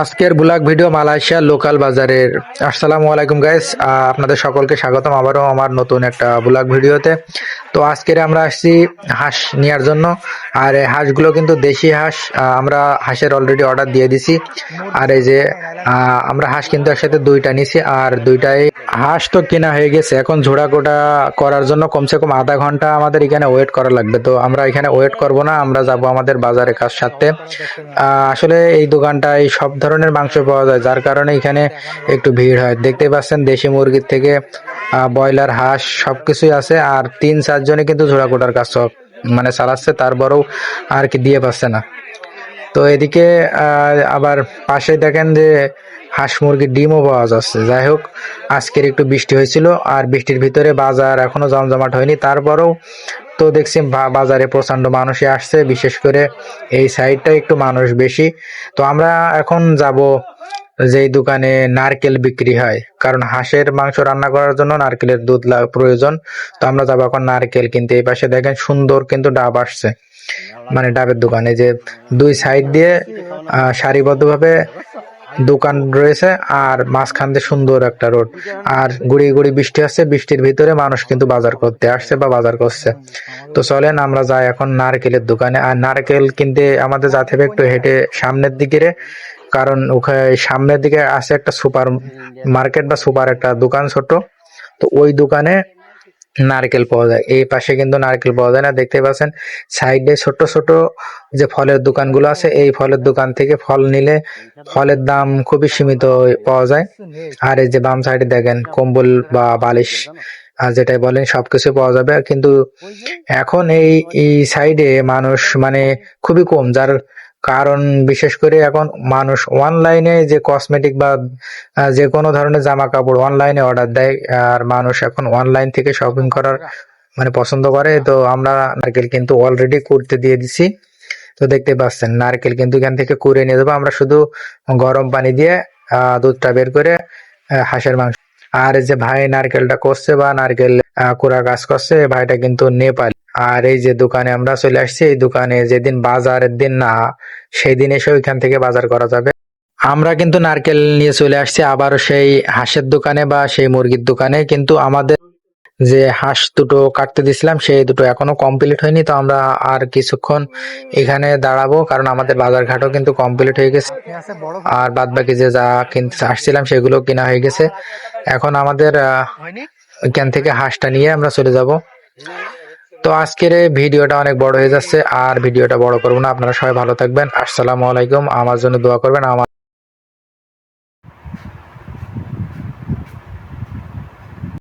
আজকের blog video Malaysia local বাজারের। আসসালামু আলাইকুম গাইস, আপনাদের সকলকে স্বাগতম আবারও আমার নতুন একটা ব্লগ ভিডিওতে। তো আজকের আমরা আসছি হাঁস নেওয়ার জন্য। আর এই হাঁসগুলো কিন্তু দেশি হাঁস। আমরা হাঁসের অলরেডি অর্ডার দিয়ে দিছি। আর এই যে আমরা হাঁস কিন্তু একসাথে দুইটা নিছি, আর দুইটাই হাঁস তো কেনা হয়ে গেছে। এখন ঝোড়া কোটা করার জন্য কমসে কম আধা ঘন্টা আমাদের এখানে ওয়েট করা লাগবে। তো আমরা এখানে ওয়েট করব না, আমরা যাব আমাদের বাজারে কাজ সারতে। আসলে এই দোকানটায় সব ধরনের মাংস পাওয়া যায়, যার কারণে এখানে একটু ভিড় হয়। দেখতে পাচ্ছেন দেশি মুরগির থেকে ব্রয়লার, হাঁস সবকিছুই আছে। আর 3-4 জনে কিন্তু ঝোড়া কোটার কাজ সব মানে চালাচ্ছে, তারপরেও আর কি দিয়ে পাচ্ছে না। তো এদিকে আবার পাশে দেখেন যে হাঁস মুরগির ডিমও পাওয়া যাচ্ছে। যাই হোক, আজকের একটু বৃষ্টি হয়েছিল, আর বৃষ্টির ভিতরে বাজার এখনো জমজমাট হয়নি। তারপরেও তো দেখছি বাজারে প্রচন্ড মানুষই আসছে, বিশেষ করে এই সাইডটা একটু মানুষ বেশি। তো আমরা এখন যাব যেই দোকানে নারকেল বিক্রি হয়, কারণ হাঁসের মাংস রান্না করার জন্য নারকেলের দুধ প্রয়োজন। তো আমরা যাবো এখন নারকেল কিনতে। এই পাশে দেখেন সুন্দর কিন্তু ডাব আসছে, মানে ডাবের দোকানে যে দুই সাইড দিয়ে সারিবদ্ধভাবে দোকান রয়েছে, আর মাঝখান দিয়ে সুন্দর একটা রোড। আর গুড়ি গুড়ি বৃষ্টি আসছে, বৃষ্টির ভিতরে মানুষ কিন্তু বাজার করতে আসছে বা বাজার করছে। তো চলেন আমরা যাই এখন নারকেলের দোকানে। আর নারকেল কিনতে আমাদের যেতে হবে একটু হেঁটে সামনের দিকে, কারণ ওখানে সামনের দিকে আছে একটা সুপার মার্কেট বা সুপার একটা দোকান ছোট। তো ওই দোকানে নারকেল পাওয়া যায়। এই পাশে কিন্তু নারকেল পাওয়া যায় না। দেখতে পাচ্ছেন সাইডে ছোট ছোট যে ফলের দোকানগুলো আছে, এই ফলের দোকান থেকে ফল নিলে ফলের দাম খুবই সীমিত পাওয়া যায়। আর এই যে বাম সাইডে দেখেন কম্বল বা বালিশ, যেটাই বলেন সবকিছু পাওয়া যাবে। কিন্তু এখন এই সাইডে মানুষ মানে খুবই কম, যার কারণ বিশেষ করে এখন মানুষ অনলাইনে যে কসমেটিক বা যে কোনো ধরনের জামা কাপড় অনলাইনে অর্ডার দেয়। আর মানুষ এখন অনলাইন থেকে শপিং করার মানে পছন্দ করে। তো আমরা নারকেল কিন্তু অলরেডি কুড়তে দিয়ে দিছি। তো দেখতে পাচ্ছেন নারকেল কিন্তু এখান থেকে কুড়ে নিয়ে যাবো আমরা, শুধু গরম পানি দিয়ে দুধটা বের করে হাঁসের মাংস। আর এই যে ভাই নারকেলটা করছে বা নারকেল কুড়া কাজ করছে, এই ভাইটা কিন্তু নেপালি। আর এই যে দোকানে আমরা চলে আসছি, এই দোকানে যেদিন বাজারের দিন না, সেই দিন এসে ওইখান থেকে বাজার করা যাবে। আমরা কিন্তু নারকেল নিয়ে চলে আসছি আবারও সেই হাঁসের দোকানে বা সেই মুরগির দোকানে। কিন্তু আমাদের যে হাঁস দুটো কাটতে দিছিলাম সেই দুটো এখনো কমপ্লিট হয়নি। তো আমরা আর কিছুক্ষণ এখানে দাঁড়াবো, কারণ আমাদের বাজার ঘাটও কিন্তু কমপ্লিট হয়ে গেছে। আর বাদ বাকি যে যা কিনতে আসছিলাম সেগুলো কেনা হয়ে গেছে। এখন আমাদের এখান থেকে হাঁসটা নিয়ে আমরা চলে যাব। তো আজকের এই ভিডিওটা অনেক বড় হয়ে যাচ্ছে, আর ভিডিওটা বড় করবো না। আপনারা সবাই ভালো থাকবেন। আসসালামু আলাইকুম। আমার জন্য দোয়া করবেন। আমার